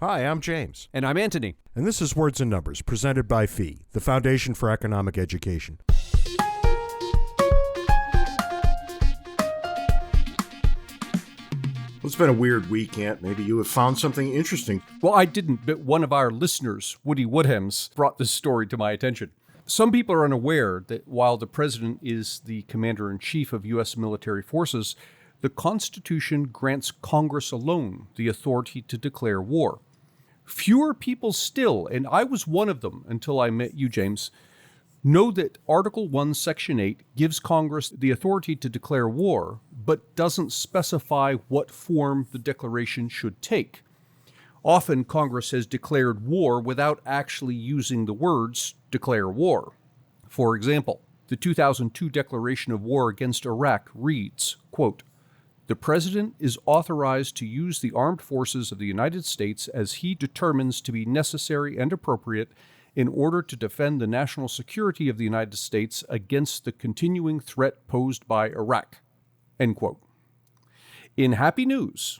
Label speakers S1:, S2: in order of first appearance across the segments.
S1: Hi, I'm James.
S2: And I'm Anthony.
S1: And this is Words and Numbers, presented by FEE, the Foundation for Economic Education. Well, it's been a weird week, Ant. Maybe you have found something interesting.
S2: Well, I didn't, but one of our listeners, Woody Woodhams, brought this story to my attention. Some people are unaware that while the president is the commander-in-chief of U.S. military forces, the Constitution grants Congress alone the authority to declare war. Fewer people still, and I was one of them until I met you, James, know that Article 1, Section 8 gives Congress the authority to declare war, but doesn't specify what form the declaration should take. Often, Congress has declared war without actually using the words, declare war. For example, the 2002 declaration of war against Iraq reads, quote, "The President is authorized to use the armed forces of the United States as he determines to be necessary and appropriate in order to defend the national security of the United States against the continuing threat posed by Iraq." End quote. In happy news,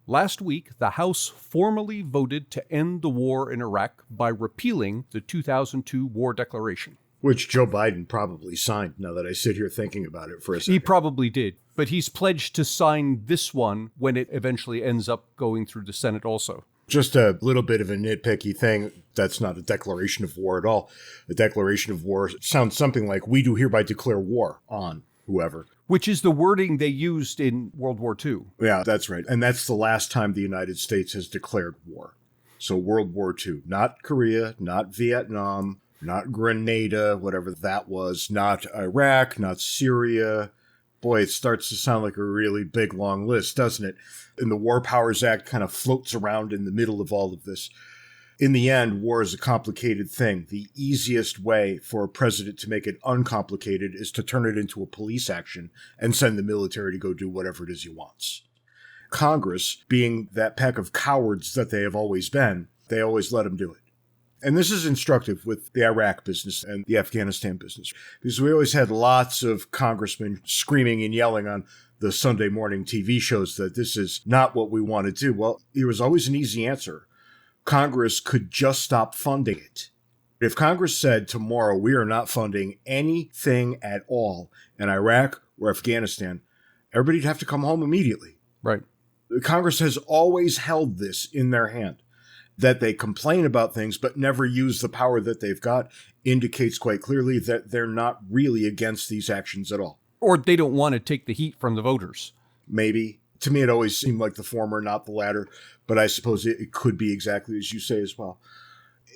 S2: last week the House formally voted to end the war in Iraq by repealing the 2002 war declaration.
S1: Which Joe Biden probably signed, now that I sit here thinking about it for a second.
S2: He probably did, but he's pledged to sign this one when it eventually ends up going through the Senate also.
S1: Just a little bit of a nitpicky thing. That's not a declaration of war at all. A declaration of war sounds something like, "We do hereby declare war on whoever."
S2: Which is the wording they used in World War II.
S1: Yeah, that's right. And that's the last time the United States has declared war. So World War II, not Korea, not Vietnam, not Grenada, whatever that was, not Iraq, not Syria. Boy, it starts to sound like a really big, long list, doesn't it? And the War Powers Act kind of floats around in the middle of all of this. In the end, war is a complicated thing. The easiest way for a president to make it uncomplicated is to turn it into a police action and send the military to go do whatever it is he wants. Congress, being that pack of cowards that they have always been, they always let him do it. And this is instructive with the Iraq business and the Afghanistan business, because we always had lots of congressmen screaming and yelling on the Sunday morning TV shows that this is not what we want to do. Well, there was always an easy answer. Congress could just stop funding it. If Congress said tomorrow we are not funding anything at all in Iraq or Afghanistan, everybody'd have to come home immediately.
S2: Right.
S1: Congress has always held this in their hand. That they complain about things but never use the power that they've got indicates quite clearly that they're not really against these actions at all.
S2: Or they don't want to take the heat from the voters.
S1: Maybe. To me, it always seemed like the former, not the latter. But I suppose it could be exactly as you say as well.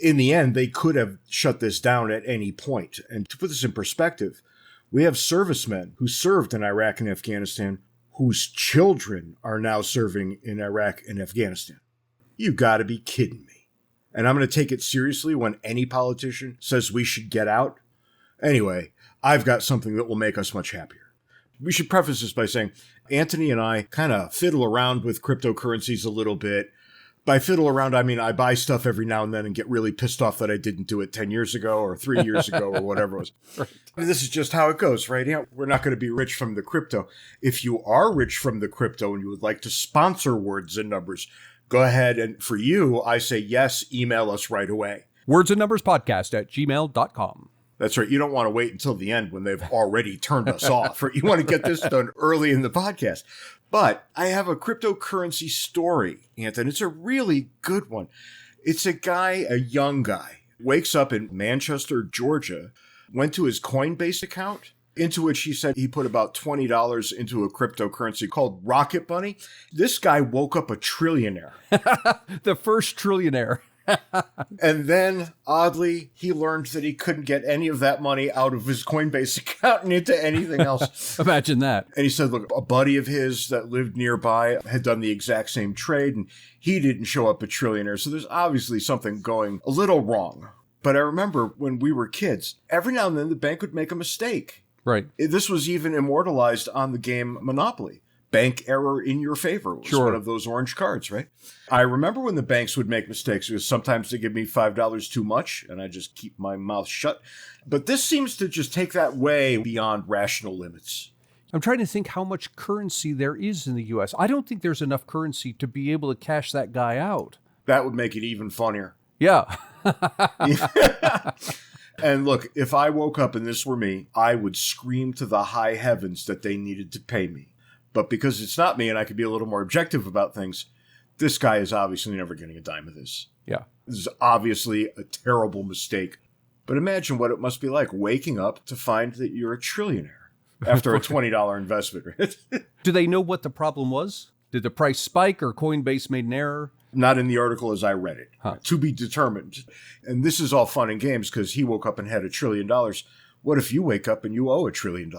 S1: In the end, they could have shut this down at any point. And to put this in perspective, we have servicemen who served in Iraq and Afghanistan whose children are now serving in Iraq and Afghanistan. You got to be kidding me. And I'm going to take it seriously when any politician says we should get out. Anyway, I've got something that will make us much happier. We should preface this by saying Anthony and I kind of fiddle around with cryptocurrencies a little bit. By fiddle around, I mean I buy stuff every now and then and get really pissed off that I didn't do it 10 years ago or 3 years ago or whatever it was. Right. This is just how it goes, right? Yeah, we're not going to be rich from the crypto. If you are rich from the crypto and you would like to sponsor Words and Numbers, go ahead. And for you, I say yes, email us right away.
S2: wordsandnumberspodcast@gmail.com.
S1: That's right. You don't want to wait until the end when they've already turned us off. You want to get this done early in the podcast. But I have a cryptocurrency story, Anthony. It's a really good one. It's a young guy, wakes up in Manchester, Georgia, went to his Coinbase account, into which he said he put about $20 into a cryptocurrency called Rocket Bunny. This guy woke up a trillionaire.
S2: The first trillionaire.
S1: And then, oddly, he learned that he couldn't get any of that money out of his Coinbase account and into anything else.
S2: Imagine that.
S1: And he said, look, a buddy of his that lived nearby had done the exact same trade, and he didn't show up a trillionaire. So there's obviously something going a little wrong. But I remember when we were kids, every now and then the bank would make a mistake.
S2: Right.
S1: This was even immortalized on the game Monopoly. Bank error in your favor was one of those orange cards, right? I remember when the banks would make mistakes, because sometimes they give me $5 too much, and I just keep my mouth shut. But this seems to just take that way beyond rational limits.
S2: I'm trying to think how much currency there is in the U.S. I don't think there's enough currency to be able to cash that guy out.
S1: That would make it even funnier.
S2: Yeah.
S1: And look, if I woke up and this were me, I would scream to the high heavens that they needed to pay me. But because it's not me and I could be a little more objective about things, this guy is obviously never getting a dime of this.
S2: Yeah.
S1: This is obviously a terrible mistake. But imagine what it must be like waking up to find that you're a trillionaire after a $20 investment.
S2: Do they know what the problem was? Did the price spike or Coinbase made an error?
S1: Not in the article as I read it.
S2: Huh.
S1: To be determined. And this is all fun and games because he woke up and had $1 trillion. What if you wake up and you owe $1 trillion?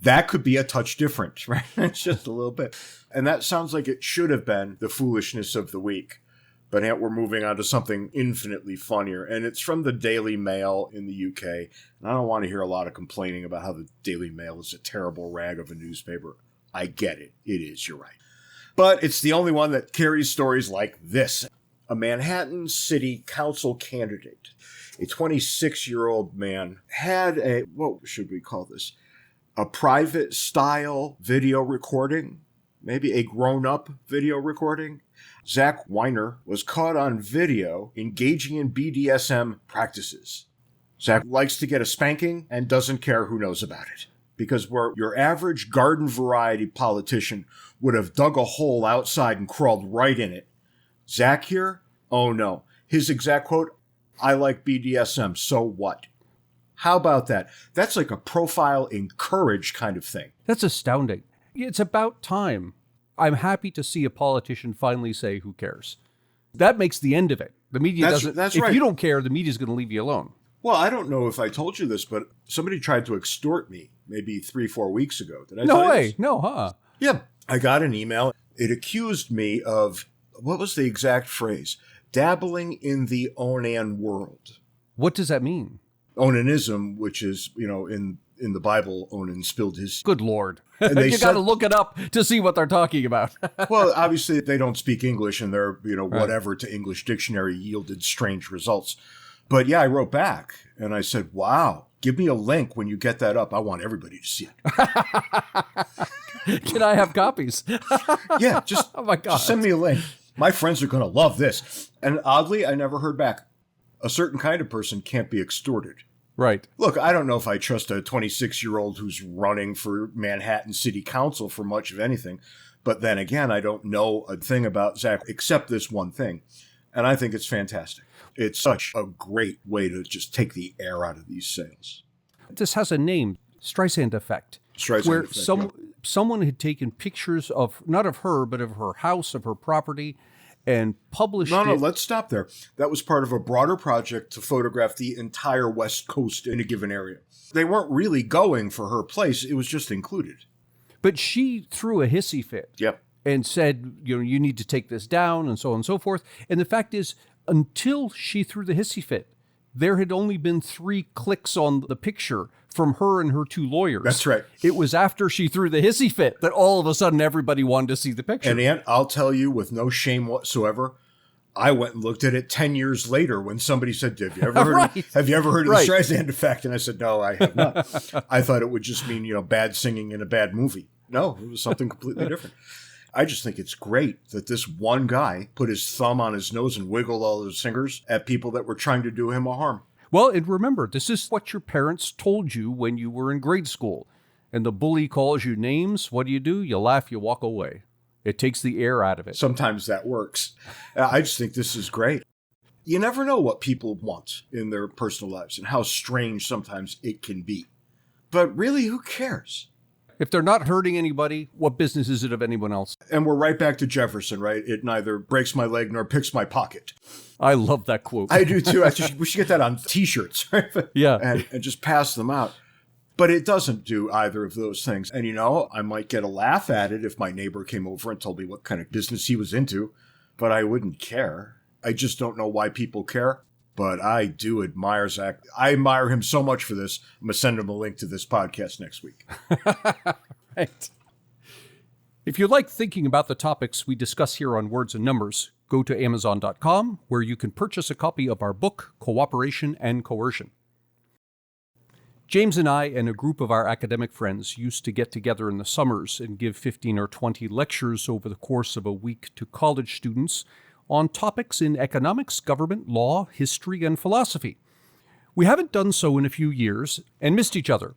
S1: That could be a touch different, right? It's just a little bit. And that sounds like it should have been the foolishness of the week. But we're moving on to something infinitely funnier. And it's from the Daily Mail in the UK. And I don't want to hear a lot of complaining about how the Daily Mail is a terrible rag of a newspaper. I get it. It is, you're right. But it's the only one that carries stories like this. A Manhattan City Council candidate, a 26-year-old man, had what should we call this? A private style video recording, maybe a grown-up video recording. Zach Weiner was caught on video engaging in BDSM practices. Zach likes to get a spanking and doesn't care who knows about it. Because where your average garden variety politician would have dug a hole outside and crawled right in it, Zach here, oh no. His exact quote, "I like BDSM, so what?" How about that? That's like a profile in courage kind of thing.
S2: That's astounding. It's about time. I'm happy to see a politician finally say, who cares? That makes the end of it. The media doesn't.
S1: That's
S2: if
S1: right.
S2: you don't care, the media's going to leave you alone.
S1: Well, I don't know if I told you this, but somebody tried to extort me maybe 3-4 weeks ago. Did I
S2: No
S1: tell you
S2: way.
S1: this?
S2: No, huh?
S1: Yeah. I got an email. It accused me of, what was the exact phrase? Dabbling in the onan world.
S2: What does that mean?
S1: Onanism, which is, in the Bible, Onan spilled his...
S2: Good Lord.
S1: And they
S2: You got to look it up to see what they're talking about.
S1: Well, obviously, they don't speak English, and their, whatever to English dictionary yielded strange results. But yeah, I wrote back, and I said, wow, give me a link when you get that up. I want everybody to see it.
S2: Can I have copies?
S1: Yeah,
S2: Oh my God.
S1: just send me a link. My friends are going to love this. And oddly, I never heard back. A certain kind of person can't be extorted.
S2: Right.
S1: Look, I don't know if I trust a 26-year-old who's running for Manhattan City Council for much of anything. But then again, I don't know a thing about Zach except this one thing. And I think it's fantastic. It's such a great way to just take the air out of these sales.
S2: This has a name, Streisand effect.
S1: Streisand
S2: where
S1: effect,
S2: someone had taken pictures of, not of her, but of her house, of her property, and published it.
S1: No, let's stop there. That was part of a broader project to photograph the entire West Coast in a given area. They weren't really going for her place. It was just included.
S2: But she threw a hissy fit.
S1: Yep.
S2: And said, you need to take this down, and so on and so forth. And the fact is, until she threw the hissy fit, there had only been 3 clicks on the picture from her and her 2 lawyers.
S1: That's right.
S2: It was after she threw the hissy fit that all of a sudden everybody wanted to see the picture.
S1: And Aunt, I'll tell you with no shame whatsoever, I went and looked at it 10 years later when somebody said, have you ever heard,
S2: Right.
S1: have you ever heard of
S2: Right.
S1: the Streisand effect? And I said, no, I have not. I thought it would just mean, bad singing in a bad movie. No, it was something completely different. I just think it's great that this one guy put his thumb on his nose and wiggled all his fingers at people that were trying to do him a harm.
S2: Well, and remember, this is what your parents told you when you were in grade school. And the bully calls you names. What do? You laugh, you walk away. It takes the air out of it.
S1: Sometimes that works. I just think this is great. You never know what people want in their personal lives and how strange sometimes it can be. But really, who cares?
S2: If they're not hurting anybody, what business is it of anyone else?
S1: And we're right back to Jefferson, right? It neither breaks my leg nor picks my pocket.
S2: I love that quote.
S1: I do too. We should get that on T-shirts, right?
S2: Yeah.
S1: And just pass them out. But it doesn't do either of those things. And I might get a laugh at it if my neighbor came over and told me what kind of business he was into, but I wouldn't care. I just don't know why people care. But I do admire Zach. I admire him so much for this. I'm going to send him a link to this podcast next week.
S2: Right. If you like thinking about the topics we discuss here on Words and Numbers, go to Amazon.com, where you can purchase a copy of our book, Cooperation and Coercion. James and I and a group of our academic friends used to get together in the summers and give 15 or 20 lectures over the course of a week to college students on topics in economics, government, law, history, and philosophy. We haven't done so in a few years and missed each other.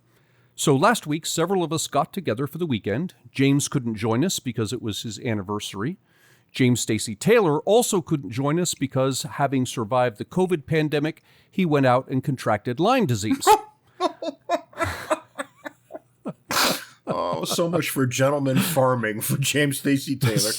S2: So last week, several of us got together for the weekend. James couldn't join us because it was his anniversary. James Stacy Taylor also couldn't join us because, having survived the COVID pandemic, he went out and contracted Lyme disease.
S1: Oh, so much for gentleman farming for James Stacy Taylor.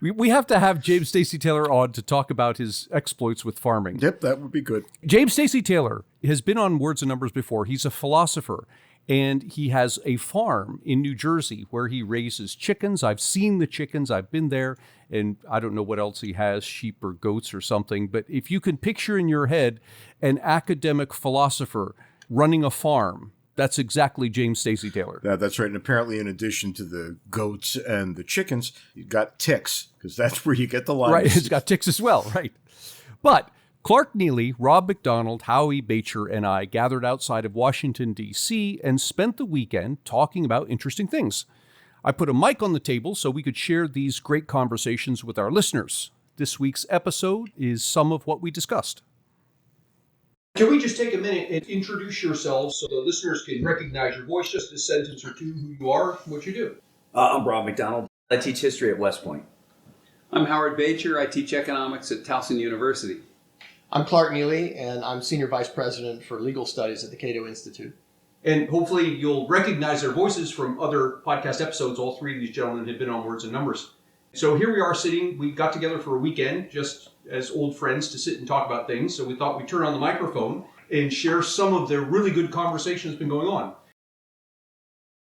S2: We have to have James Stacy Taylor on to talk about his exploits with farming.
S1: Yep, that would be good.
S2: James Stacy Taylor has been on Words and Numbers before. He's a philosopher, and he has a farm in New Jersey where he raises chickens. I've seen the chickens. I've been there, and I don't know what else he has, sheep or goats or something. But if you can picture in your head an academic philosopher running a farm, that's exactly James Stacy Taylor.
S1: That's right. And apparently, in addition to the goats and the chickens, you've got ticks, because that's where you get the Lyme disease.
S2: Right, it's got ticks as well, right. But Clark Neily, Rob McDonald, Howard Baetjer, and I gathered outside of Washington, D.C. and spent the weekend talking about interesting things. I put a mic on the table so we could share these great conversations with our listeners. This week's episode is some of what we discussed. Can we just take a minute and introduce yourselves so the listeners can recognize your voice, just a sentence or two, who you are, what you do?
S3: I'm Rob McDonald. I teach history at West Point.
S4: I'm Howard Baetjer. I teach economics at Towson University.
S5: I'm Clark Neily, and I'm Senior Vice President for Legal Studies at the Cato Institute.
S2: And hopefully you'll recognize their voices from other podcast episodes. All three of these gentlemen have been on Words and Numbers. So here we are sitting. We got together for a weekend just as old friends to sit and talk about things. So we thought we'd turn on the microphone and share some of the really good conversation that's been going on.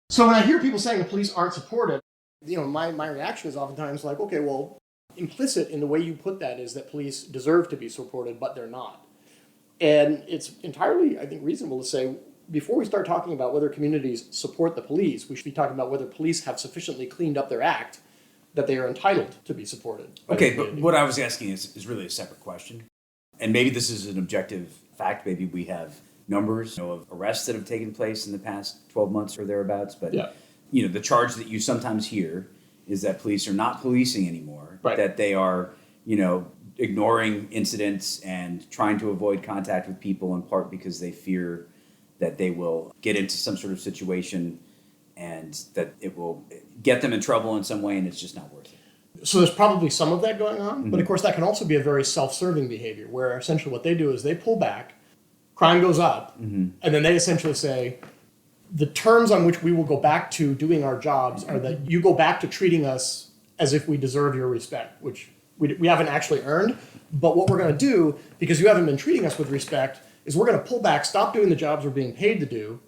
S5: So when I hear people saying the police aren't supportive, my reaction is oftentimes like, okay, well, implicit in the way you put that is that police deserve to be supported, but they're not. And it's entirely, I think, reasonable to say, before we start talking about whether communities support the police, we should be talking about whether police have sufficiently cleaned up their act that they are entitled to be supported.
S3: Okay, but what I was asking is really a separate question. And maybe this is an objective fact. Maybe we have numbers of arrests that have taken place in the past 12 months or thereabouts. But, the charge that you sometimes hear is that police are not policing anymore,
S5: right.
S3: That they are, ignoring incidents and trying to avoid contact with people in part because they fear that they will get into some sort of situation and that it will get them in trouble in some way, and it's just not worth it.
S5: So there's probably some of that going on, but of course that can also be a very self-serving behavior, where essentially what they do is they pull back, crime goes up, and then they essentially say, the terms on which we will go back to doing our jobs are that you go back to treating us as if we deserve your respect, which we haven't actually earned, but what we're going to do, because you haven't been treating us with respect, is we're going to pull back, stop doing the jobs we're being paid to do,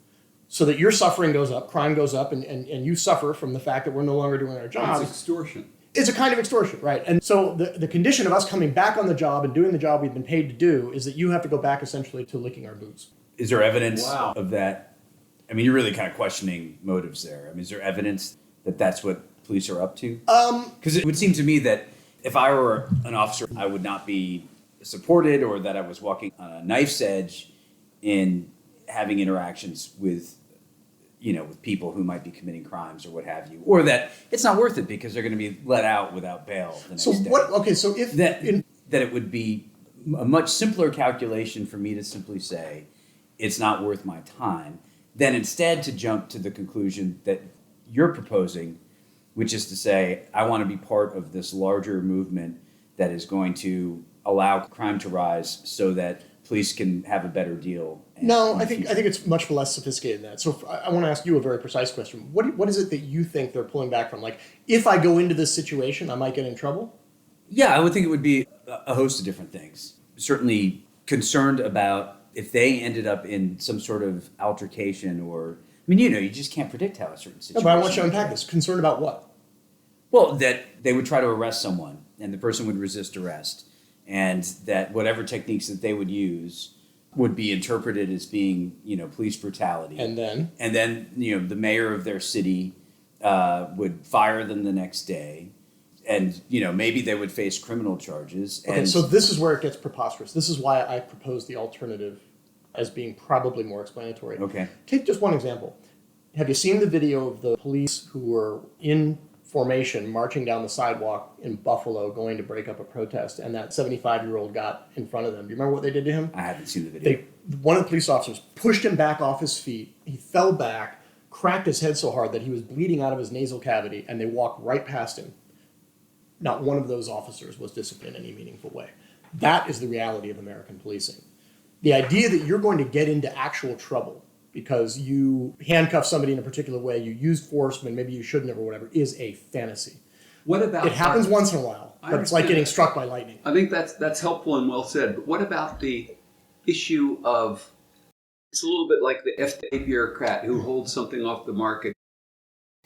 S5: so that your suffering goes up, crime goes up, and you suffer from the fact that we're no longer doing our jobs.
S4: It's extortion.
S5: It's a kind of extortion, right? And so the condition of us coming back on the job and doing the job we've been paid to do is that you have to go back essentially to licking our boots.
S3: Is there evidence of that? I mean, you're really kind of questioning motives there. I mean, is there evidence that that's what police are up to? Because it would seem to me that if I were an officer, I would not be supported, or that I was walking on a knife's edge in having interactions with people who might be committing crimes or what have you, or that it's not worth it because they're going to be let out without bail the next day.
S5: Okay, so if
S3: that it would be a much simpler calculation for me to simply say it's not worth my time, than instead to jump to the conclusion that you're proposing, which is to say, I want to be part of this larger movement that is going to allow crime to rise so that police can have a better deal.
S5: No, I think it's much less sophisticated than that. So I want to ask you a very precise question. What is it that you think they're pulling back from? Like, if I go into this situation, I might get in trouble?
S3: Yeah, I would think it would be a host of different things. Certainly concerned about if they ended up in some sort of altercation or, you just can't predict how a certain situation.
S5: No, but I want you to unpack this. Concerned about what?
S3: Well, that they would try to arrest someone and the person would resist arrest, and that whatever techniques that they would use would be interpreted as being, police brutality.
S5: And then,
S3: the mayor of their city would fire them the next day, and maybe they would face criminal charges.
S5: Okay, so this is where it gets preposterous. This is why I propose the alternative as being probably more explanatory.
S3: Okay.
S5: Take just one example. Have you seen the video of the police who were in formation marching down the sidewalk in Buffalo going to break up a protest, and that 75-year-old got in front of them? Do you remember what they did to him?
S3: I haven't seen the video.
S5: One of the police officers pushed him back off his feet. He fell back, cracked his head so hard that he was bleeding out of his nasal cavity, and they walked right past him. Not one of those officers was disciplined in any meaningful way. That is the reality of American policing. The idea that you're going to get into actual trouble because you handcuff somebody in a particular way, you used force when maybe you shouldn't have or whatever, is a fantasy.
S4: What about
S5: it happens once in a while, but it's like getting struck by lightning.
S4: I think that's helpful and well said. But what about the issue of, it's a little bit like the FDA bureaucrat who holds something off the market.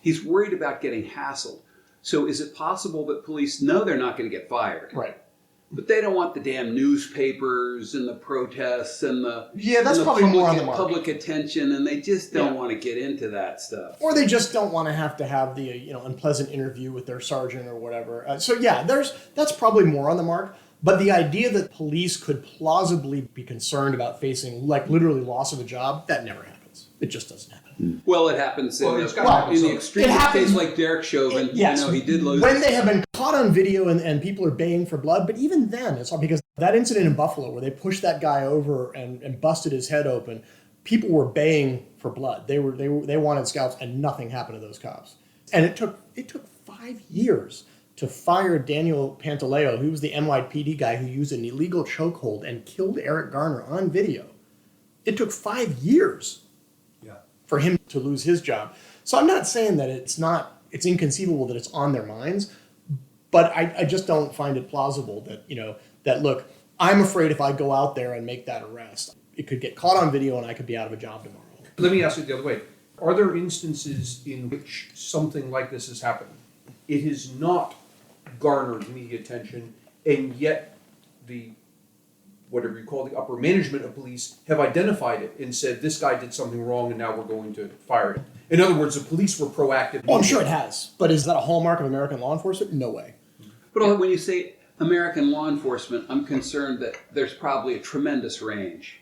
S4: He's worried about getting hassled. So is it possible that police know they're not going to get fired?
S5: Right.
S4: But they don't want the damn newspapers and the protests and the
S5: that's probably more on the mark.
S4: Public attention, and they just don't want to get into that stuff.
S5: Or they just don't want to have the unpleasant interview with their sergeant or whatever. That's probably more on the mark. But the idea that police could plausibly be concerned about facing literally loss of a job, that never happens. It just doesn't happen.
S4: Well, it happens in the extreme case like Derek Chauvin.
S5: Yes,
S4: he did lose.
S5: When they have been caught on video and people are baying for blood, but even then, it's all because that incident in Buffalo where they pushed that guy over and busted his head open, people were baying for blood. They wanted scalps, and nothing happened to those cops. And it took 5 years to fire Daniel Pantaleo, who was the NYPD guy who used an illegal chokehold and killed Eric Garner on video. It took 5 years for him to lose his job. So I'm not saying that it's inconceivable that it's on their minds, but I just don't find it plausible that look, I'm afraid if I go out there and make that arrest, it could get caught on video and I could be out of a job tomorrow.
S2: Let me ask it the other way. Are there instances in which something like this has happened? It has not garnered media attention, and yet the whatever you call the upper management of police have identified it and said, this guy did something wrong and now we're going to fire him. In other words, the police were proactive.
S5: Well, I'm sure it has. But is that a hallmark of American law enforcement? No way.
S4: But when you say American law enforcement, I'm concerned that there's probably a tremendous range.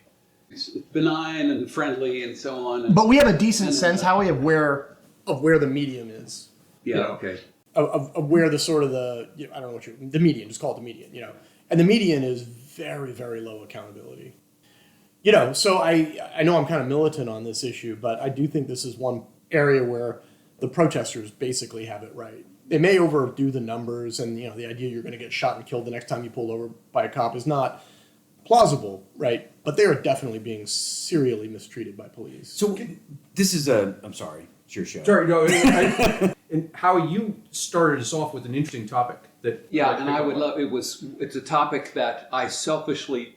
S4: It's benign and friendly and so on.
S5: But we have a decent sense, Howie, of where the medium is.
S4: Okay.
S5: Of where the sort of I don't know the median, just call it the median, And the median is very, very low accountability. So I know I'm kind of militant on this issue, but I do think this is one area where the protesters basically have it right. They may overdo the numbers, and the idea you're going to get shot and killed the next time you pull over by a cop is not plausible, right? But they are definitely being serially mistreated by police.
S3: So this is I'm sorry, it's your show.
S2: Sorry, no. And Howie, you started us off with an interesting topic
S4: and I would love it's a topic that I selfishly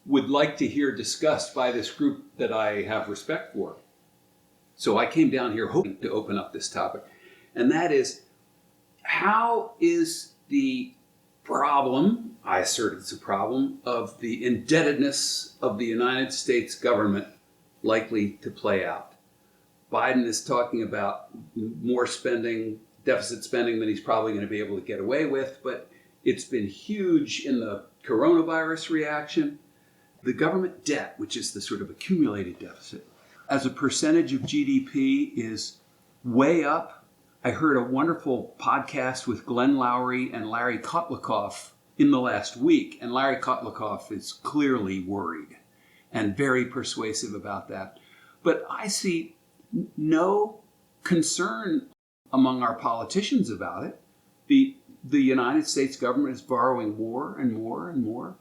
S4: would like to hear discussed by this group that I have respect for. So I came down here hoping to open up this topic, and that is, how is the problem, I assert it's a problem, of the indebtedness of the United States government likely to play out? Biden is talking about more spending, deficit spending, than he's probably going to be able to get away with, but it's been huge in the coronavirus reaction. The government debt, which is the sort of accumulated deficit, as a percentage of GDP is way up. I heard a wonderful podcast with Glenn Lowry and Larry Kotlikoff in the last week, and Larry Kotlikoff is clearly worried and very persuasive about that. But I see no concern among our politicians about it. The United States government is borrowing more and more and more.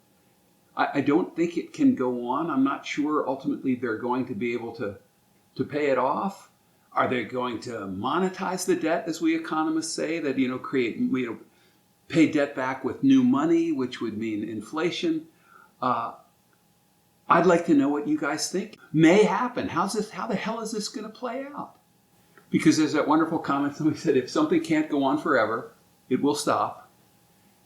S4: I don't think it can go on. I'm not sure ultimately they're going to be able to pay it off. Are they going to monetize the debt, as we economists say, that pay debt back with new money, which would mean inflation? I'd like to know what you guys think may happen. How the hell is this going to play out? Because there's that wonderful comment somebody said, if something can't go on forever, it will stop.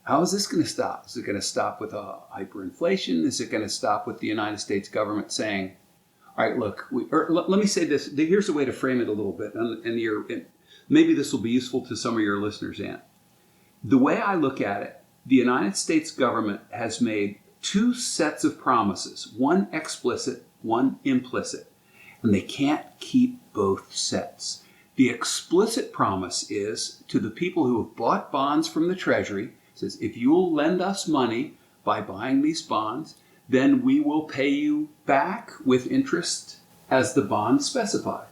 S4: How is this going to stop? Is it going to stop with hyperinflation? Is it going to stop with the United States government saying, all right, look, let me say this. Here's a way to frame it a little bit, and maybe this will be useful to some of your listeners, Ant. The way I look at it, the United States government has made two sets of promises, one explicit one implicit. And they can't keep both sets. The explicit promise is to the people who have bought bonds from the Treasury, says, if you will lend us money by buying these bonds, then we will pay you back with interest as the bond specifies.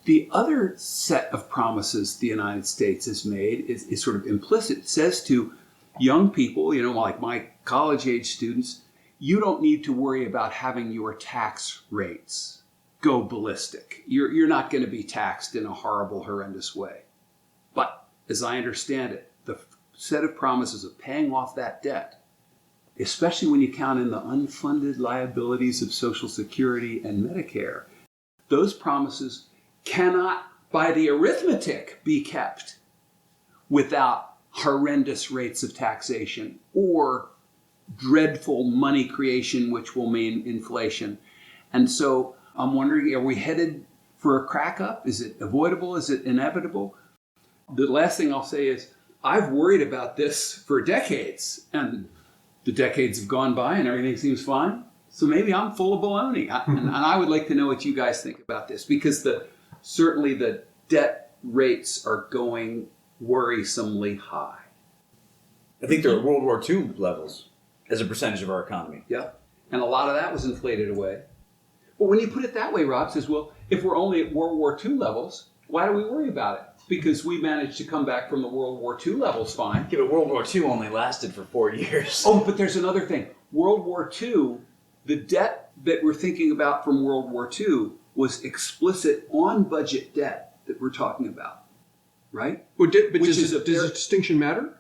S4: The other set of promises the United States has made is sort of implicit. It says to young people, like my college-age students, you don't need to worry about having your tax rates go ballistic. You're not going to be taxed in a horrible, horrendous way. But as I understand it, the set of promises of paying off that debt, especially when you count in the unfunded liabilities of Social Security and Medicare, those promises cannot, by the arithmetic, be kept without horrendous rates of taxation or dreadful money creation, which will mean inflation. And so I'm wondering, are we headed for a crack up? Is it avoidable? Is it inevitable? The last thing I'll say is I've worried about this for decades, and the decades have gone by and everything seems fine. So maybe I'm full of baloney. And I would like to know what you guys think about this, because certainly the debt rates are going worrisomely high.
S3: I think they're at World War II levels as a percentage of our economy.
S4: Yeah. And a lot of that was inflated away. But when you put it that way, Rob says, well, if we're only at World War II levels, why do we worry about it? Because we managed to come back from the World War II levels fine.
S3: Yeah, but World War II only lasted for 4 years.
S4: Oh, but there's another thing. World War II, the debt that we're thinking about from World War II was explicit on-budget debt that we're talking about, right?
S2: But does the distinction matter?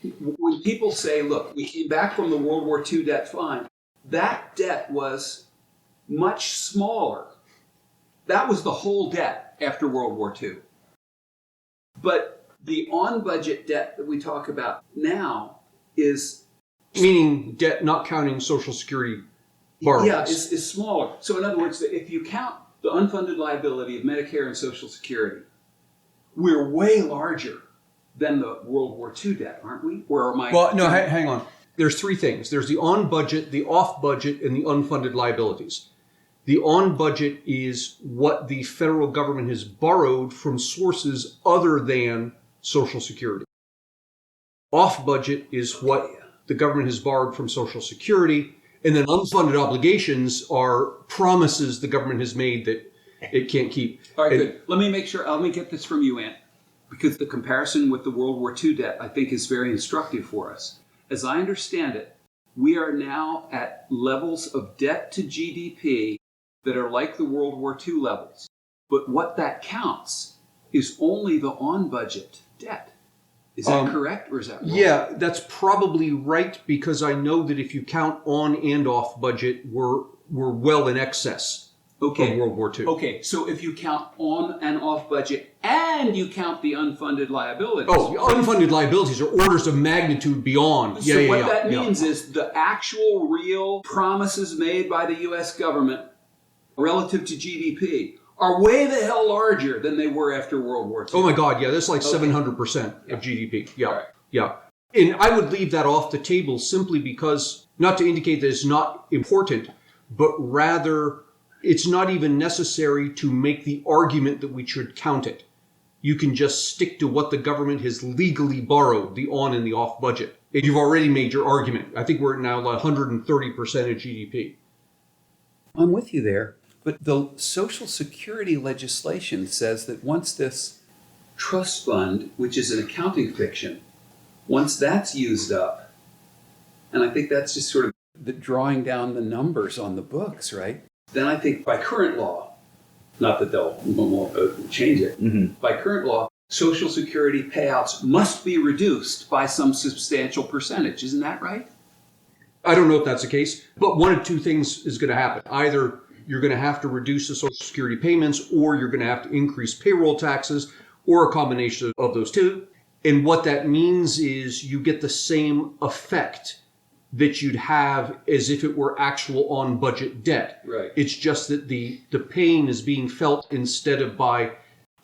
S4: When people say, look, we came back from the World War II debt fine, that debt was much smaller. That was the whole debt after World War II. But the on-budget debt that we talk about now is...
S2: Meaning debt not counting Social Security borrowings.
S4: Yeah, is smaller. So in other words, if you count the unfunded liability of Medicare and Social Security, we're way larger than the World War II debt, aren't we? Or am I...
S2: Well, no, hang on. There's three things. There's the on-budget, the off-budget, and the unfunded liabilities. The on-budget is what the federal government has borrowed from sources other than Social Security. Off-budget is what the government has borrowed from Social Security, and then unfunded obligations are promises the government has made that it can't keep.
S4: All right, good. Let me make sure, let me get this from you, Ant, because the comparison with the World War II debt, I think, is very instructive for us. As I understand it, we are now at levels of debt to GDP that are like the World War II levels. But what that counts is only the on-budget debt. Is that correct, or is that wrong?
S2: Yeah, that's probably right, because I know that if you count on and off budget, we're well in excess of World War II.
S4: Okay, so if you count on and off budget and you count the unfunded liabilities.
S2: Oh, unfunded liabilities are orders of magnitude beyond.
S4: So what that means is the actual real promises made by the U.S. government relative to GDP are way the hell larger than they were after World War II.
S2: Oh my God, yeah, that's like 700% of GDP. Yeah, right. Yeah. And I would leave that off the table simply because, not to indicate that it's not important, but rather it's not even necessary to make the argument that we should count it. You can just stick to what the government has legally borrowed, the on and the off budget. And you've already made your argument. I think we're at now 130% of GDP.
S4: I'm with you there. But the Social Security legislation says that once this trust fund, which is an accounting fiction, once that's used up, and I think that's just sort of the drawing down the numbers on the books, right? Then I think by current law, not that won't change it, by current law, Social Security payouts must be reduced by some substantial percentage. Isn't that right?
S2: I don't know if that's the case, but one of two things is going to happen. Either you're going to have to reduce the Social Security payments, or you're going to have to increase payroll taxes, or a combination of those two. And what that means is you get the same effect that you'd have as if it were actual on-budget debt.
S4: Right.
S2: It's just that the pain is being felt instead of by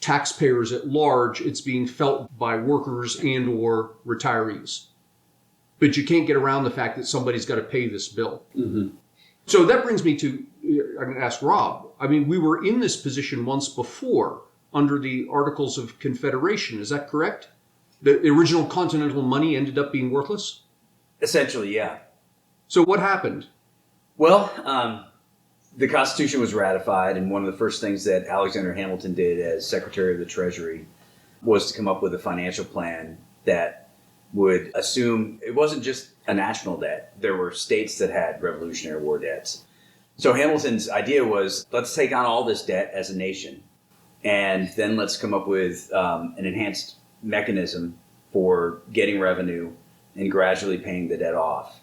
S2: taxpayers at large, it's being felt by workers and or retirees. But you can't get around the fact that somebody's got to pay this bill.
S4: Mm-hmm.
S2: So that brings me to, I'm going to ask Rob. I mean, we were in this position once before under the Articles of Confederation. Is that correct? The original continental money ended up being worthless?
S3: Essentially, yeah.
S2: So what happened?
S3: Well, the Constitution was ratified, and one of the first things that Alexander Hamilton did as Secretary of the Treasury was to come up with a financial plan that would assume it wasn't just a national debt. There were states that had Revolutionary War debts. So Hamilton's idea was, let's take on all this debt as a nation, and then let's come up with an enhanced mechanism for getting revenue and gradually paying the debt off.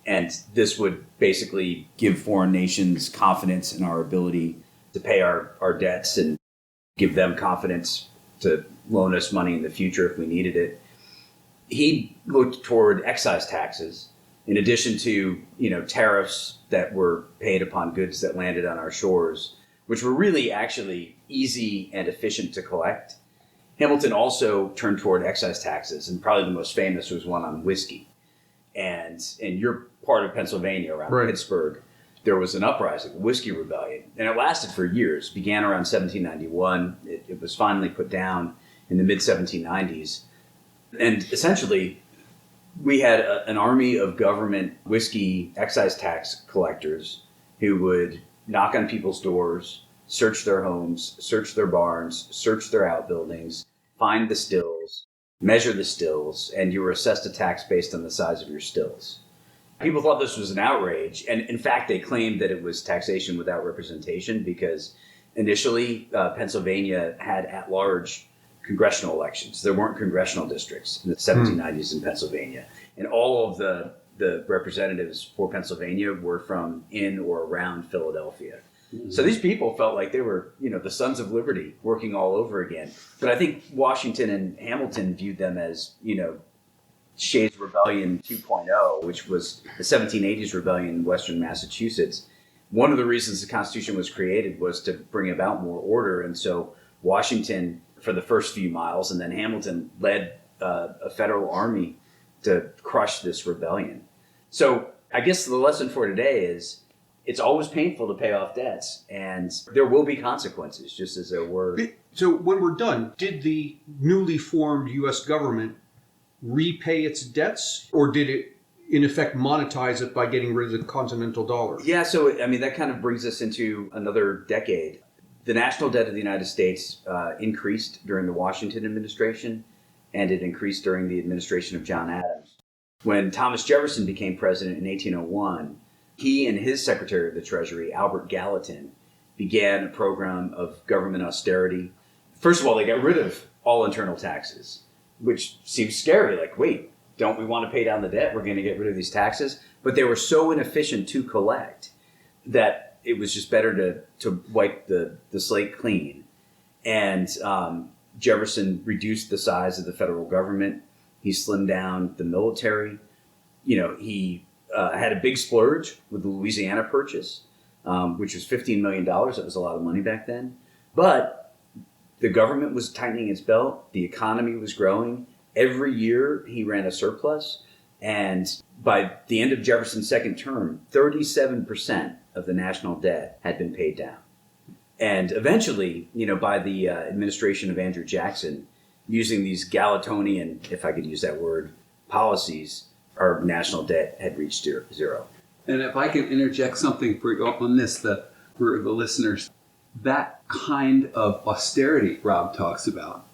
S3: And this would basically give foreign nations confidence in our ability to pay our debts and give them confidence to loan us money in the future if we needed it. He looked toward excise taxes in addition to, tariffs that were paid upon goods that landed on our shores, which were really actually easy and efficient to collect. Hamilton also turned toward excise taxes, and probably the most famous was one on whiskey. And in your part of Pennsylvania, around Pittsburgh, there was an uprising, a whiskey rebellion, and it lasted for years. Began around 1791. It was finally put down in the mid-1790s. And essentially, we had an army of government whiskey excise tax collectors who would knock on people's doors, search their homes, search their barns, search their outbuildings, find the stills, measure the stills, and you were assessed a tax based on the size of your stills. People thought this was an outrage, and in fact, they claimed that it was taxation without representation because initially Pennsylvania had at-large congressional elections. There weren't congressional districts in the 1790s in Pennsylvania, and all of the representatives for Pennsylvania were from in or around Philadelphia. So these people felt like they were, the Sons of Liberty working all over again. But I think Washington and Hamilton viewed them as, Shays' Rebellion 2.0, which was the 1780s rebellion in Western Massachusetts. One of the reasons the Constitution was created was to bring about more order. And so Washington, for the first few miles, and then Hamilton led a federal army to crush this rebellion. So I guess the lesson for today is it's always painful to pay off debts, and there will be consequences, just as there were.
S2: So when we're done, did the newly formed U.S. government repay its debts, or did it, in effect, monetize it by getting rid of the continental dollar?
S3: Yeah, so, that kind of brings us into another decade. The national debt of the United States increased during the Washington administration, and it increased during the administration of John Adams. When Thomas Jefferson became president in 1801, he and his Secretary of the Treasury, Albert Gallatin, began a program of government austerity. First of all, they got rid of all internal taxes, which seems scary. Like, wait, don't we want to pay down the debt? We're going to get rid of these taxes. But they were so inefficient to collect that it was just better to wipe the slate clean. And Jefferson reduced the size of the federal government. He slimmed down the military. He had a big splurge with the Louisiana Purchase, which was $15 million. That was a lot of money back then. But the government was tightening its belt. The economy was growing. Every year he ran a surplus. And by the end of Jefferson's second term, 37% of the national debt had been paid down. And eventually, by the administration of Andrew Jackson, using these Gallatonian, if I could use that word, policies, our national debt had reached zero.
S4: And if I can interject something for the listeners, that kind of austerity Rob talks about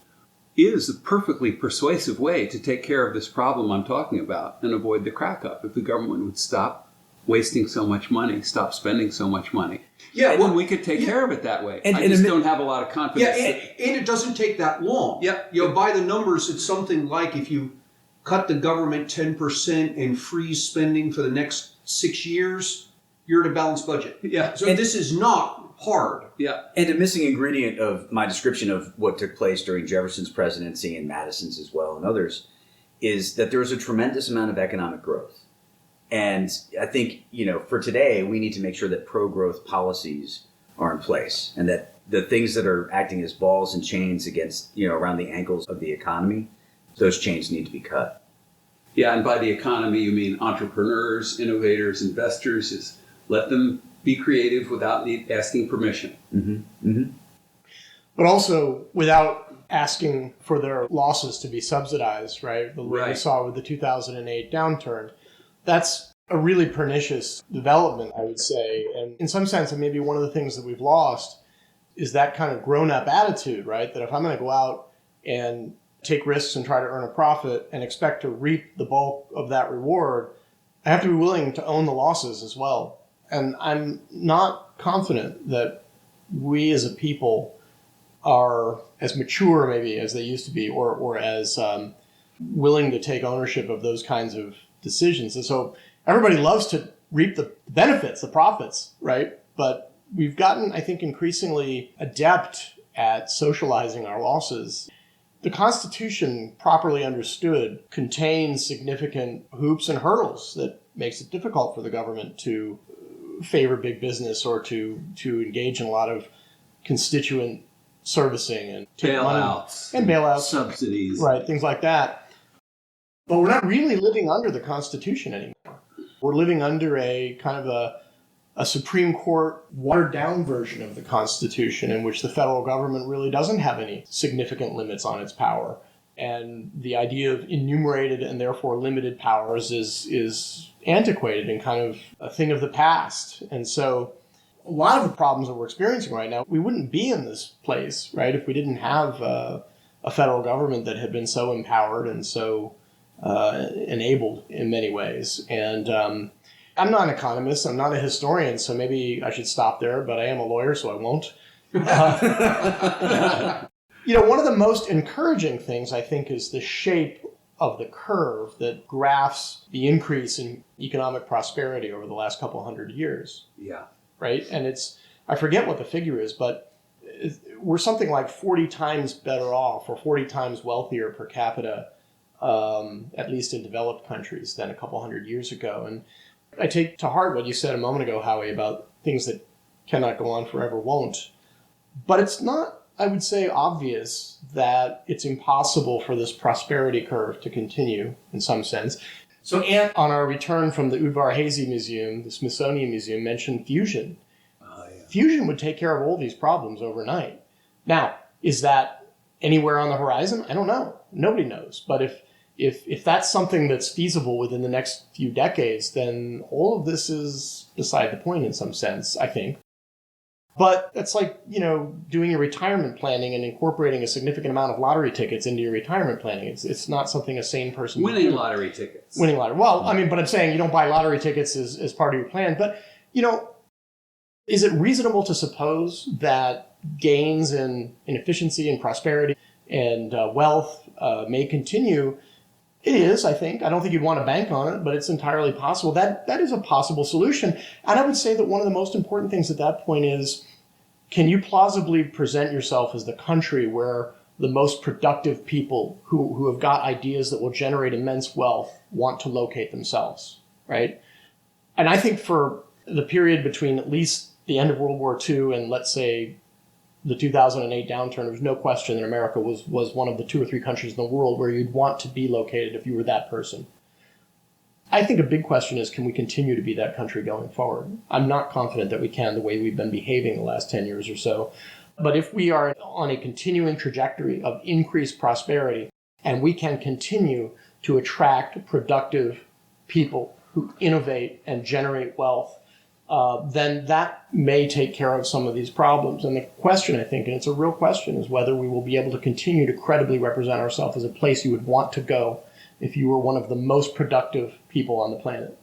S4: is a perfectly persuasive way to take care of this problem I'm talking about and avoid the crack up. If the government would stop wasting so much money, stop spending so much money.
S5: Yeah,
S4: well, we could take care of it that way. I just don't have a lot of confidence.
S6: Yeah, and it doesn't take that long.
S4: Yeah.
S6: By the numbers, it's something like if you cut the government 10% and freeze spending for the next 6 years, you're at a balanced budget.
S4: Yeah.
S6: So this is not hard.
S4: Yeah.
S3: And a missing ingredient of my description of what took place during Jefferson's presidency and Madison's as well and others is that there was a tremendous amount of economic growth. And I think, for today, we need to make sure that pro-growth policies are in place and that the things that are acting as balls and chains against, around the ankles of the economy, those chains need to be cut.
S4: Yeah, and by the economy, you mean entrepreneurs, innovators, investors. Is Let them be creative without asking permission.
S5: But also without asking for their losses to be subsidized, right? The way we saw with the 2008 downturn. That's a really pernicious development, I would say. And in some sense, and maybe one of the things that we've lost is that kind of grown-up attitude, right? That if I'm going to go out and take risks and try to earn a profit and expect to reap the bulk of that reward, I have to be willing to own the losses as well. And I'm not confident that we as a people are as mature maybe as they used to be, or as willing to take ownership of those kinds of decisions. And so everybody loves to reap the benefits, the profits, right? But we've gotten, I think, increasingly adept at socializing our losses. The Constitution, properly understood, contains significant hoops and hurdles that makes it difficult for the government to favor big business or to engage in a lot of constituent servicing and bailouts,
S4: subsidies,
S5: right, things like that. But we're not really living under the Constitution anymore. We're living under a kind of a Supreme Court watered down version of the Constitution in which the federal government really doesn't have any significant limits on its power. And the idea of enumerated and therefore limited powers is antiquated and kind of a thing of the past. And so a lot of the problems that we're experiencing right now, we wouldn't be in this place, right, if we didn't have a federal government that had been so empowered and so enabled in many ways. And I'm not an economist, I'm not a historian, so maybe I should stop there, but I am a lawyer, so I won't. One of the most encouraging things, I think, is the shape of the curve that graphs the increase in economic prosperity over the last couple hundred years.
S4: Yeah.
S5: Right? And I forget what the figure is, but we're something like 40 times better off or 40 times wealthier per capita, at least in developed countries, than a couple hundred years ago. And I take to heart what you said a moment ago, Howie, about things that cannot go on forever won't. But it's not, I would say, obvious that it's impossible for this prosperity curve to continue in some sense. So Ant, on our return from the Udvar-Hazy Museum, the Smithsonian Museum, mentioned fusion. Fusion would take care of all these problems overnight. Now, is that anywhere on the horizon? I don't know. Nobody knows. But if that's something that's feasible within the next few decades, then all of this is beside the point in some sense, I think. But that's like, doing your retirement planning and incorporating a significant amount of lottery tickets into your retirement planning. It's not something a sane person would do.
S4: Winning lottery tickets.
S5: Winning lottery. Well, but I'm saying you don't buy lottery tickets as part of your plan. But, is it reasonable to suppose that gains in efficiency and prosperity and wealth may continue? It is, I think. I don't think you'd want to bank on it, but it's entirely possible. That is a possible solution. And I would say that one of the most important things at that point is, can you plausibly present yourself as the country where the most productive people who have got ideas that will generate immense wealth want to locate themselves, right? And I think for the period between at least the end of World War II and, let's say, the 2008 downturn, there was no question that America was one of the 2 or 3 countries in the world where you'd want to be located if you were that person. I think a big question is, can we continue to be that country going forward? I'm not confident that we can the way we've been behaving the last 10 years or so. But if we are on a continuing trajectory of increased prosperity and we can continue to attract productive people who innovate and generate wealth, then that may take care of some of these problems. And the question, I think, and it's a real question, is whether we will be able to continue to credibly represent ourselves as a place you would want to go if you were one of the most productive people on the planet.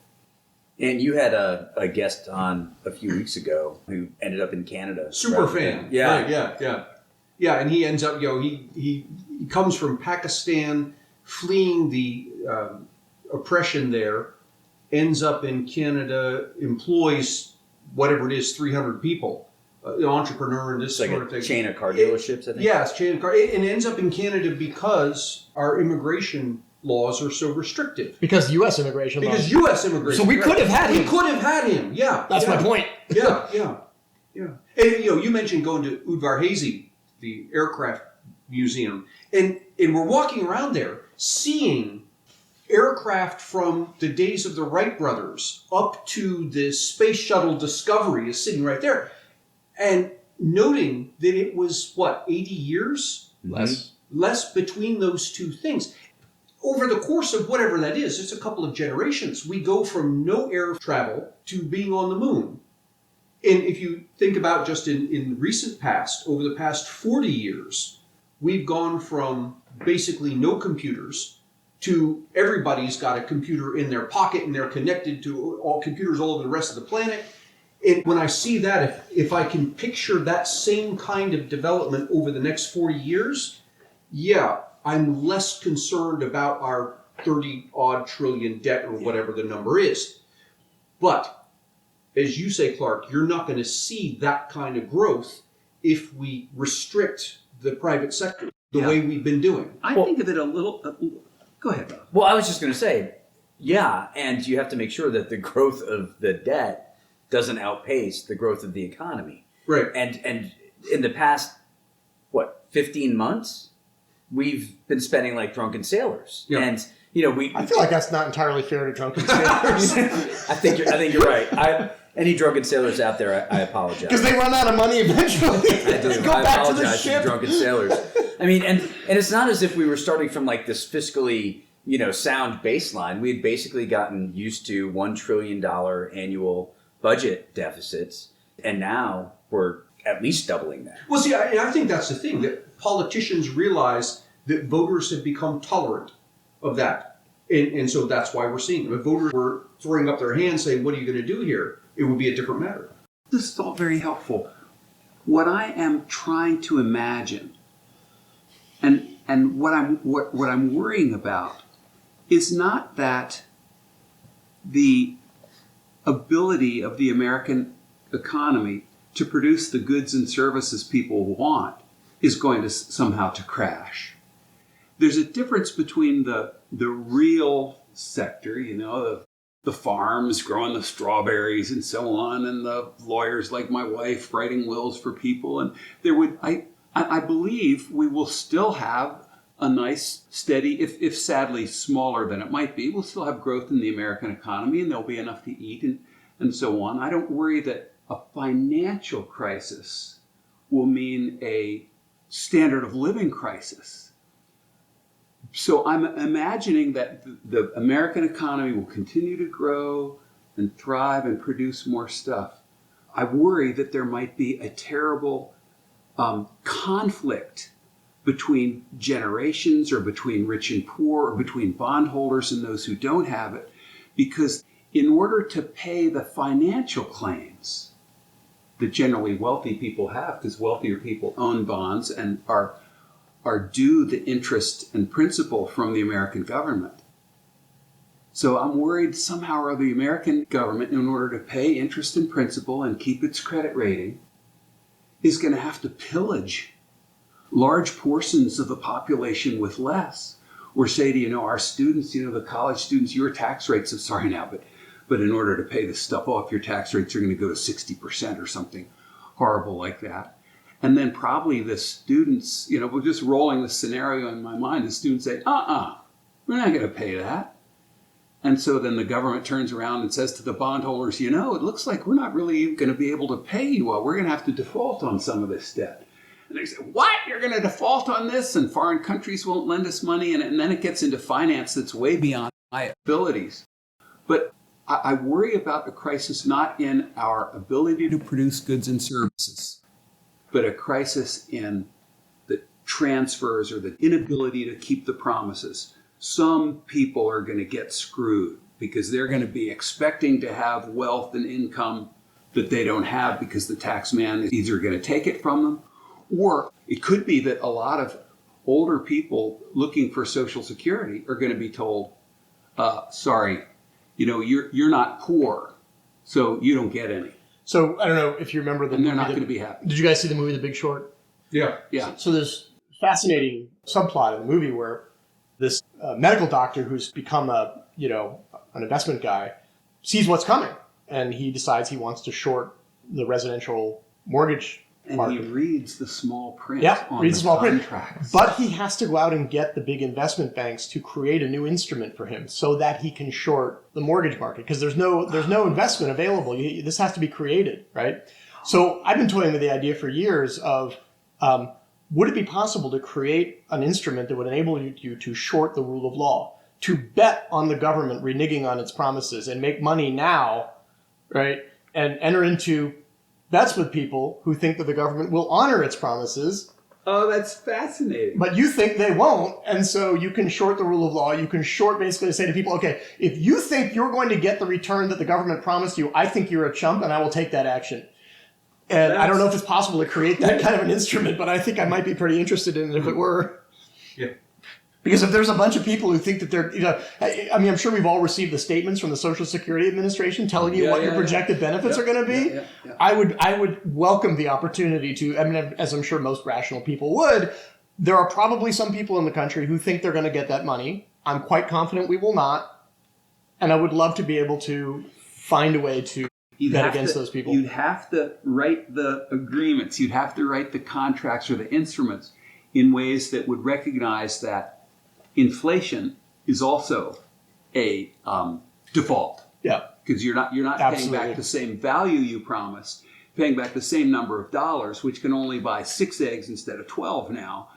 S3: And you had a guest on a few weeks ago who ended up in Canada.
S6: Super fan.
S3: Yeah.
S6: Right, yeah, and he ends up, he comes from Pakistan, fleeing the oppression there, ends up in Canada, employs whatever it is, 300 people, an entrepreneur and this
S3: like
S6: sort of thing.
S3: Chain of car dealerships, I think.
S6: Yes, chain of car, and ends up in Canada because our immigration laws are so restrictive.
S5: Because U.S. immigration laws.
S6: Because U.S. immigration.
S5: So we could have had him.
S6: We could have had him. Yeah,
S5: that's my point.
S6: Yeah. And you mentioned going to Udvar-Hazy, the aircraft museum, and we're walking around there, seeing aircraft from the days of the Wright brothers up to the space shuttle Discovery is sitting right there. And noting that it was, 80 years? Less between those two things. Over the course of whatever that is, it's a couple of generations. We go from no air travel to being on the moon. And if you think about just in the recent past, over the past 40 years, we've gone from basically no computers to everybody's got a computer in their pocket and they're connected to all computers all over the rest of the planet. And when I see that, if I can picture that same kind of development over the next 40 years, yeah, I'm less concerned about our 30-odd trillion debt or whatever the number is. But as you say, Clark, you're not going to see that kind of growth if we restrict the private sector the way we've been doing.
S4: I think of it a little... go ahead, Bob.
S3: Well, I was just going to say, yeah, and you have to make sure that the growth of the debt doesn't outpace the growth of the economy.
S6: Right.
S3: And in the past, 15 months, we've been spending like drunken sailors.
S6: Yeah.
S3: And
S5: I feel like that's not entirely fair to drunken sailors.
S3: I think you're right. Any drunken sailors out there, I apologize.
S5: Because they run out of money eventually.
S3: I do.
S5: Go
S3: I
S5: back to the
S3: apologize to
S5: ship.
S3: drunken sailors. I mean, and it's not as if we were starting from like this fiscally, sound baseline. We had basically gotten used to $1 trillion annual budget deficits, and now we're at least doubling that.
S6: Well, see, I think that's the thing, that politicians realize that voters have become tolerant of that. And so that's why we're seeing them. If voters were throwing up their hands saying, what are you going to do here? It would be a different matter.
S4: This is all very helpful. What I am trying to imagine, and what I'm worrying about, is not that the ability of the American economy to produce the goods and services people want is going to somehow to crash. There's a difference between the real sector, the farms growing the strawberries and so on, and the lawyers like my wife writing wills for people. And I believe we will still have a nice, steady, if sadly smaller than it might be, we'll still have growth in the American economy, and there'll be enough to eat and so on. I don't worry that a financial crisis will mean a standard of living crisis. So I'm imagining that the American economy will continue to grow and thrive and produce more stuff. I worry that there might be a terrible conflict between generations, or between rich and poor, or between bondholders and those who don't have it, because in order to pay the financial claims that generally wealthy people have, because wealthier people own bonds and are due the interest and principal from the American government. So I'm worried somehow or other the American government, in order to pay interest and principal and keep its credit rating, is going to have to pillage large portions of the population with less, or say to, our students, the college students, your tax rates, I'm sorry now, but in order to pay this stuff off, your tax rates are going to go to 60% or something horrible like that. And then probably the students, we're just rolling the scenario in my mind, the students say, we're not going to pay that. And so then the government turns around and says to the bondholders, it looks like we're not really going to be able to pay you all. We're going to have to default on some of this debt. And they say, what? You're going to default on this? And foreign countries won't lend us money? And then it gets into finance that's way beyond my abilities. But I worry about a crisis not in our ability to produce goods and services, but a crisis in the transfers or the inability to keep the promises. Some people are going to get screwed because they're going to be expecting to have wealth and income that they don't have because the tax man is either going to take it from them, or it could be that a lot of older people looking for Social Security are going to be told, sorry, you're not poor, so you don't get any.
S5: So I don't know if you remember the movie.
S4: And they're not going to be happy.
S5: Did you guys see the movie The Big Short?
S6: Yeah.
S4: Yeah.
S5: So there's fascinating subplot in the movie where this medical doctor who's become an investment guy sees what's coming, and he decides he wants to short the residential mortgage
S4: And
S5: market.
S4: he reads the small print
S5: Yeah,
S4: on
S5: reads
S4: the
S5: small print.
S4: contracts.
S5: But he has to go out and get the big investment banks to create a new instrument for him so that he can short the mortgage market because there's no investment available. This has to be created, right? So I've been toying with the idea for years of would it be possible to create an instrument that would enable you to short the rule of law, to bet on the government reneging on its promises and make money now, right? And enter into bets with people who think that the government will honor its promises.
S4: Oh, that's fascinating.
S5: But you think they won't, and so you can short the rule of law. You can short basically say to people, okay, if you think you're going to get the return that the government promised you, I think you're a chump and I will take that action. And I don't know if it's possible to create that kind of an instrument, but I think I might be pretty interested in it if it were.
S6: Yeah.
S5: Because if there's a bunch of people who think that they're, I mean, I'm sure we've all received the statements from the Social Security Administration telling you what your projected benefits are going to be.
S4: Yeah.
S5: I would welcome the opportunity to, I mean, as I'm sure most rational people would, there are probably some people in the country who think they're going to get that money. I'm quite confident we will not. And I would love to be able to find a way to bet against those people.
S4: You'd have to write the agreements. You'd have to write the contracts or the instruments in ways that would recognize that inflation is also a default.
S5: Yeah.
S4: Because you're not paying back the same value you promised, paying back the same number of dollars, which can only buy 6 eggs instead of 12 now.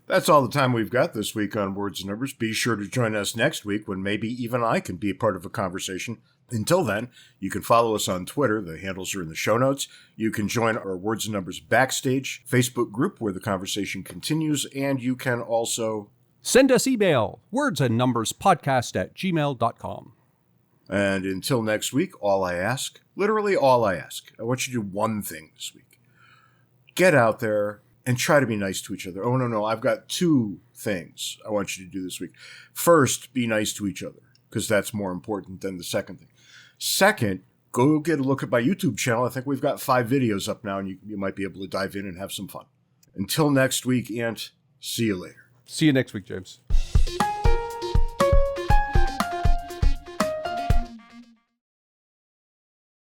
S1: That's all the time we've got this week on Words and Numbers. Be sure to join us next week when maybe even I can be a part of a conversation. Until then, you can follow us on Twitter. The handles are in the show notes. You can join our Words and Numbers Backstage Facebook group where the conversation continues, and you can also
S2: send us email, wordsandnumberspodcast@gmail.com.
S1: And until next week, all I ask, literally all I ask, I want you to do one thing this week. Get out there and try to be nice to each other. Oh, no, I've got 2 things I want you to do this week. First, be nice to each other, because that's more important than the second thing. Second, go get a look at my YouTube channel. I think we've got 5 videos up now, and you might be able to dive in and have some fun. Until next week, and see you later.
S2: See you next week, James.